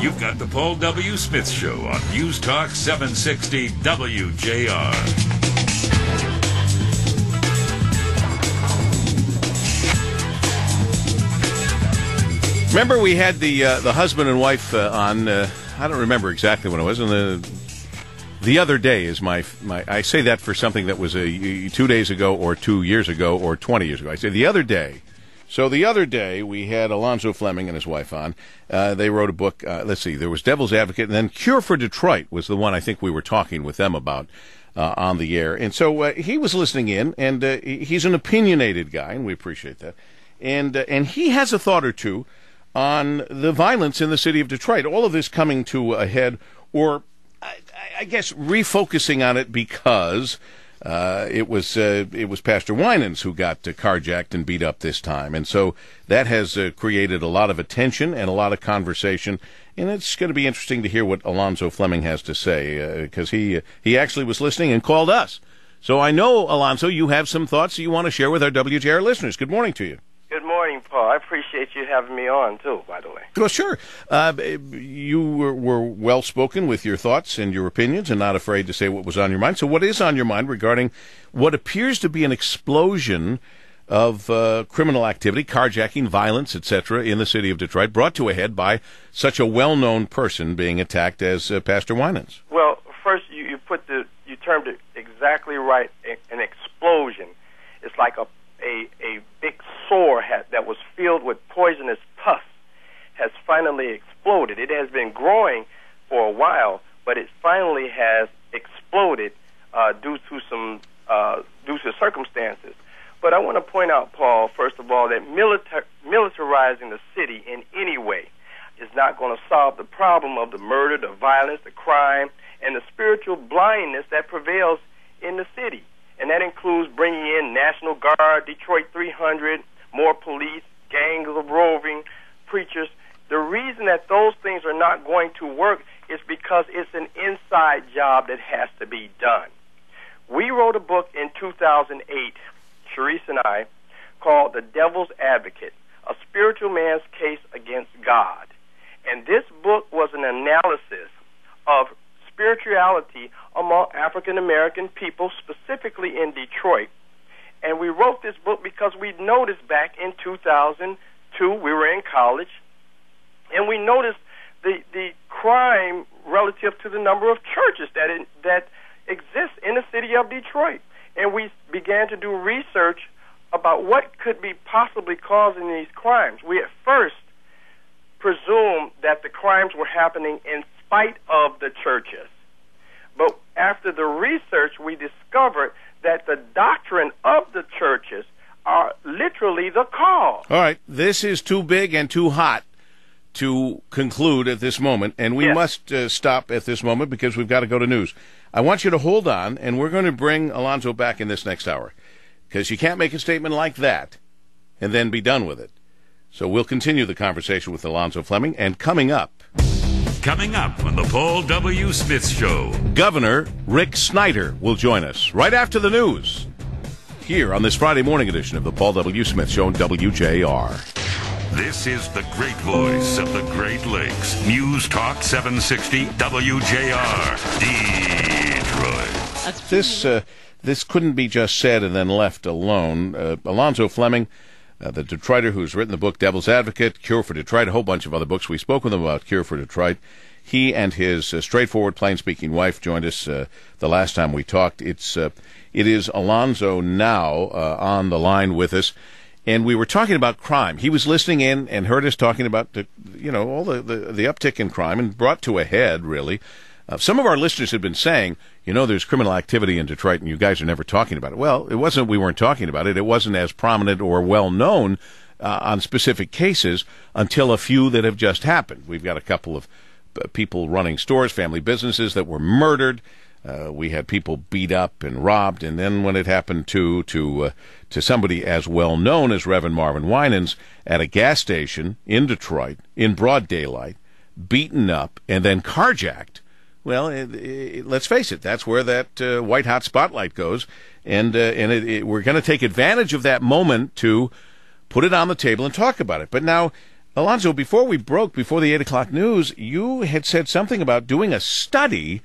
You've got the Paul W. Smith Show on News Talk 760 WJR. Remember, we had the husband and wife on. I don't remember exactly when it was. And the other day is my. I say that for something that was 2 days ago, or 2 years ago, or 20 years ago. I say the other day. So the other day we had Alonzo Fleming and his wife on. They wrote a book. Let's see. There was Devil's Advocate, and then Cure for Detroit was the one I think we were talking with them about on the air. And so he was listening in, and he's an opinionated guy, and we appreciate that. And he has a thought or two on the violence in the city of Detroit. All of this coming to a head, or I guess refocusing on it because it was Pastor Winans who got carjacked and beat up this time. And so that has created a lot of attention and a lot of conversation. And it's going to be interesting to hear what Alonzo Fleming has to say, because he actually was listening and called us. So I know, Alonzo, you have some thoughts that you want to share with our WJR listeners. Good morning to you. Good morning, Paul. I appreciate you having me on, too, by the way. Well, sure. You were well-spoken with your thoughts and your opinions and not afraid to say what was on your mind. So what is on your mind regarding what appears to be an explosion of criminal activity, carjacking, violence, etc., in the city of Detroit, brought to a head by such a well-known person being attacked as Pastor Winans? Well, first, you termed it exactly right, an explosion. It's like a big sore that was filled with poisonous pus has finally exploded. It has been growing for a while, but it finally has exploded due to circumstances. But I want to point out, Paul, first of all, that militarizing the city in any way is not going to solve the problem of the murder, the violence, the crime, and the spiritual blindness that prevails in the city. And that includes bringing in National Guard, Detroit 300, more police, gangs of roving preachers. The reason that those things are not going to work is because it's an inside job that has to be done. We wrote a book in 2008, Sharice and I, called The Devil's Advocate, A Spiritual Man's Case Against God. And this book was an analysis of spirituality among African-American people, specifically in Detroit. And we wrote this book because we noticed back in 2002, we were in college, and we noticed the crime relative to the number of churches that exist in the city of Detroit. And we began to do research about what could be possibly causing these crimes. We at first presumed that the crimes were happening in spite of the churches. But after the research, we discovered that the doctrine of the churches are literally the cause. All right. This is too big and too hot to conclude at this moment, and we must stop at this moment because we've got to go to news. I want you to hold on, and we're going to bring Alonzo back in this next hour because you can't make a statement like that and then be done with it. So we'll continue the conversation with Alonzo Fleming, and coming up on the Paul W. Smith Show, Governor Rick Snyder will join us right after the news here on this Friday morning edition of the Paul W. Smith Show on WJR. This is the great voice of the Great Lakes. News Talk 760 WJR, Detroit. This couldn't be just said and then left alone. Alonzo Fleming, the Detroiter who's written the book Devil's Advocate, Cure for Detroit, a whole bunch of other books. We spoke with him about Cure for Detroit. He and his straightforward, plain-speaking wife joined us the last time we talked. It is Alonzo now on the line with us, and we were talking about crime. He was listening in and heard us talking about all the uptick in crime, and brought to a head, really. Some of our listeners have been saying, there's criminal activity in Detroit and you guys are never talking about it. Well, it wasn't we weren't talking about it. It wasn't as prominent or well known on specific cases until a few that have just happened. We've got a couple of people running stores, family businesses that were murdered. We had people beat up and robbed. And then when it happened to somebody as well known as Reverend Marvin Winans at a gas station in Detroit in broad daylight, beaten up and then carjacked. Well, let's face it, that's where that white-hot spotlight goes, and we're going to take advantage of that moment to put it on the table and talk about it. But now, Alonzo, before the 8 o'clock news, you had said something about doing a study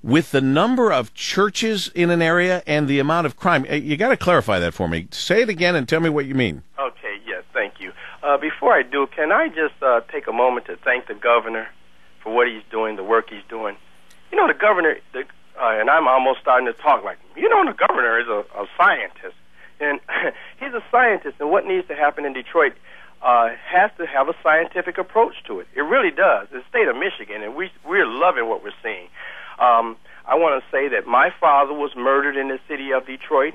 with the number of churches in an area and the amount of crime. You got to clarify that for me. Say it again and tell me what you mean. Okay, yes, thank you. Before I do, can I just take a moment to thank the governor for what he's doing, the work he's doing? You know, the governor, and I'm almost starting to talk like, the governor is a scientist. And he's a scientist, and what needs to happen in Detroit has to have a scientific approach to it. It really does. The state of Michigan, and we're loving what we're seeing. I want to say that my father was murdered in the city of Detroit.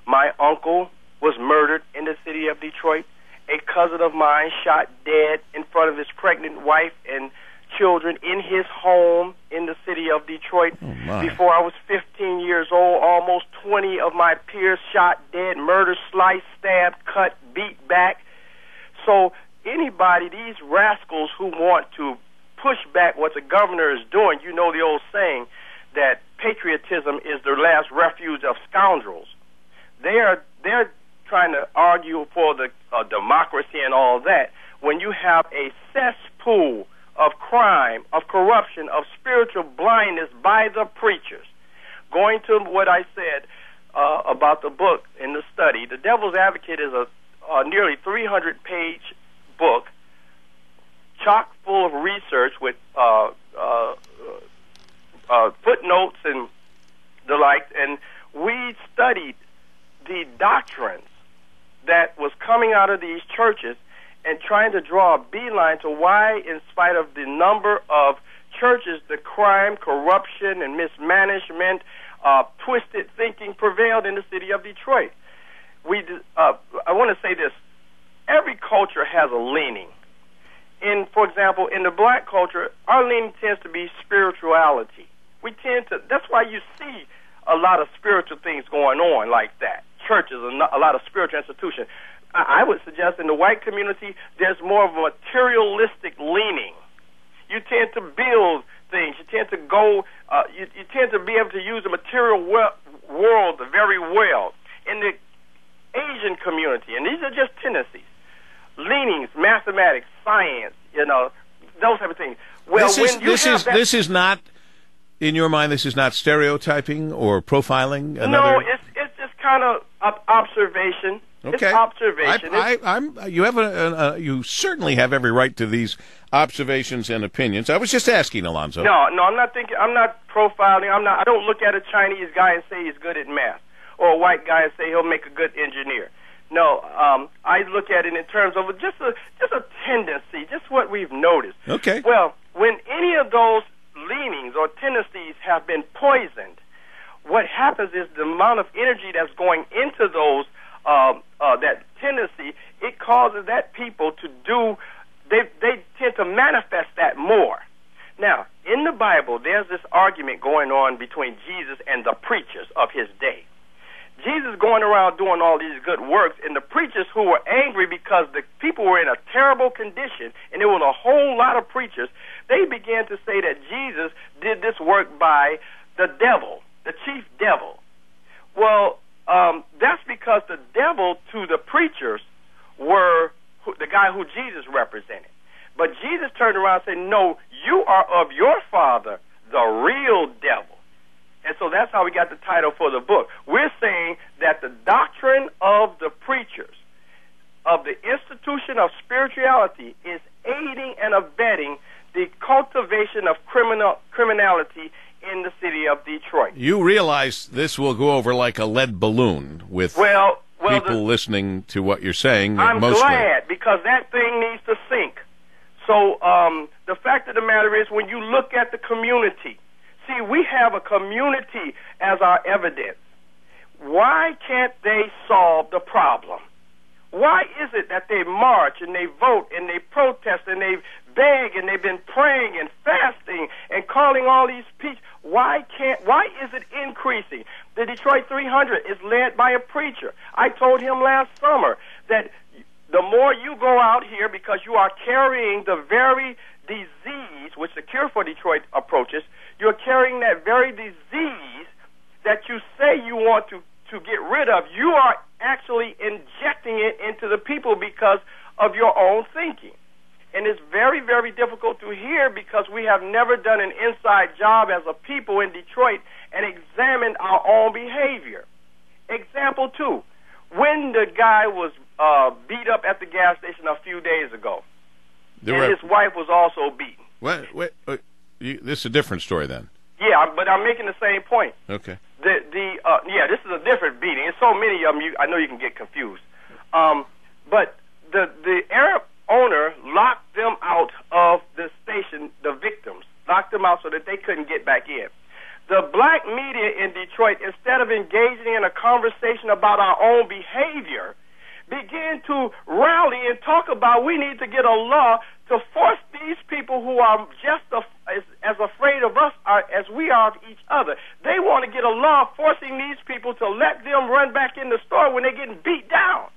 My uncle was murdered in the city of Detroit. A cousin of mine shot dead in front of his pregnant wife and children in his home in the city of Detroit. Before I was 15 years old, almost 20 of my peers shot dead, murdered, sliced, stabbed, cut, beat back. So anybody, these rascals who want to push back what the governor is doing, you know the old saying that patriotism is the last refuge of scoundrels. They're trying to argue for the democracy and all that when you have a cesspool of crime, of corruption, of spiritual blindness by the preachers. Going to what I said about the book in the study, The Devil's Advocate is a nearly 300-page book, chock full of research with footnotes and the like, and we studied the doctrines that was coming out of these churches and trying to draw a beeline to why, in spite of the number of churches, the crime, corruption, and mismanagement, twisted thinking prevailed in the city of Detroit. I want to say this. Every culture has a leaning. For example, in the black culture, our leaning tends to be spirituality. That's why you see a lot of spiritual things going on like that. Churches, a lot of spiritual institutions. I would suggest in the white community, there's more of a materialistic leaning. You tend to build things. You tend to go, you tend to be able to use the material world very well. In the Asian community, and these are just tendencies, leanings, mathematics, science, those type of things. Well, this is not, in your mind, this is not stereotyping or profiling? No, it's just kind of observation. Okay. It's observation. You certainly have every right to these observations and opinions. I was just asking, Alonzo. No, I'm not profiling. I don't look at a Chinese guy and say he's good at math, or a white guy and say he'll make a good engineer. No, I look at it in terms of just a tendency, just what we've noticed. Okay. Well, when any of those leanings or tendencies have been poisoned, what happens is the amount of energy that's going into those that tendency, it causes that people to do. They tend to manifest that more. Now, in the Bible, there's this argument going on between Jesus and the preachers of his day. Jesus going around doing all these good works, and the preachers who were angry because the people were in a terrible condition, and there was a whole lot of preachers, they began to say that Jesus did this work by the devil, the chief devil. Well, that's because the devil to the preachers were the guy who Jesus represented. But Jesus turned around and said, no, you are of your father, the real devil. And so that's how we got the title for the book. We're saying that the doctrine of the preachers, of the institution of spirituality, is aiding and abetting the cultivation of criminality in the city of Detroit. You realize this will go over like a lead balloon with people listening to what you're saying. I'm glad, because that thing needs to sink. So the fact of the matter is, when you look at the community, see, we have a community as our evidence. Why can't they solve the problem? Why is it that they march and they vote and they protest and they beg and they've been praying and fasting and calling all these people? Why is it increasing? The Detroit 300 is led by a preacher. I told him last summer that the more you go out here, because you are carrying the very disease which the Cure for Detroit approaches, you're carrying that very disease that you say you want to get rid of. You are actually injecting it into the people because of your own thinking. And it's very, very difficult to hear because we have never done an inside job as a people in Detroit and examined our own behavior. Example 2, when the guy was beat up at the gas station a few days ago, and his wife was also beaten. Wait, this is a different story then. Yeah, but I'm making the same point. Okay. This is a different beating. There's so many of them, I know you can get confused. But the Arab owner locked them out of the station, the victims, locked them out so that they couldn't get back in. The black media in Detroit, instead of engaging in a conversation about our own behavior, began to rally and talk about we need to get a law to force these people who are just as afraid of us as we are of each other. They want to get a law forcing these people to let them run back in the store when they're getting beat down.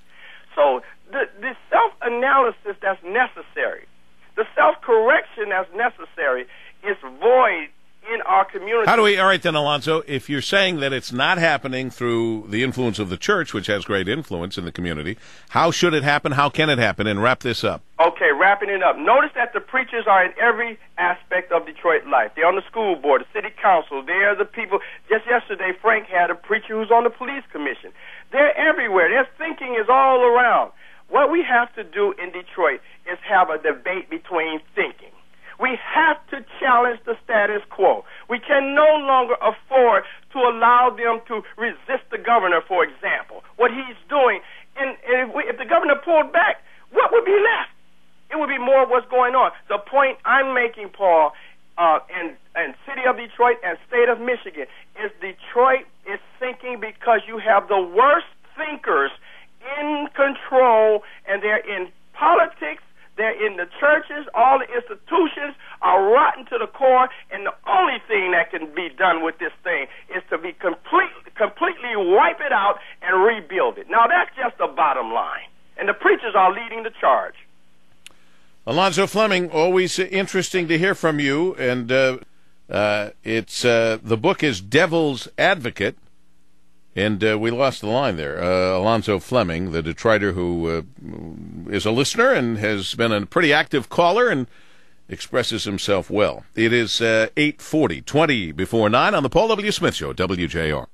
So the self-analysis that's necessary, the self-correction that's necessary is void in our community. All right then, Alonzo, if you're saying that it's not happening through the influence of the church, which has great influence in the community, how should it happen? How can it happen? And wrap this up. Okay, wrapping it up. Notice that the preachers are in every aspect of Detroit life. They're on the school board, the city council. They're the people. Just yesterday, Frank had a preacher who's on the police commission. They're everywhere. Their thinking is all around. What we have to do in Detroit is have a debate between thinking. We have to challenge the status quo. We can no longer afford to allow them to resist the governor, for example. What he's doing, and if the governor pulled back, what would be left? It would be more of what's going on. The point I'm making, Paul, and city of Detroit and state of Michigan, is Detroit is sinking because you have the worst thinkers in control, and they're in politics. They're in the churches. All the institutions are rotten to the core, and the only thing that can be done with this thing is to be completely wipe it out and rebuild it. Now, that's just the bottom line, and the preachers are leading the charge. Alonzo Fleming, always interesting to hear from you, and the book is Devil's Advocate. And we lost the line there. Alonzo Fleming, the Detroiter who is a listener and has been a pretty active caller and expresses himself well. It is 8:40, 20 before 9 on the Paul W. Smith Show, WJR.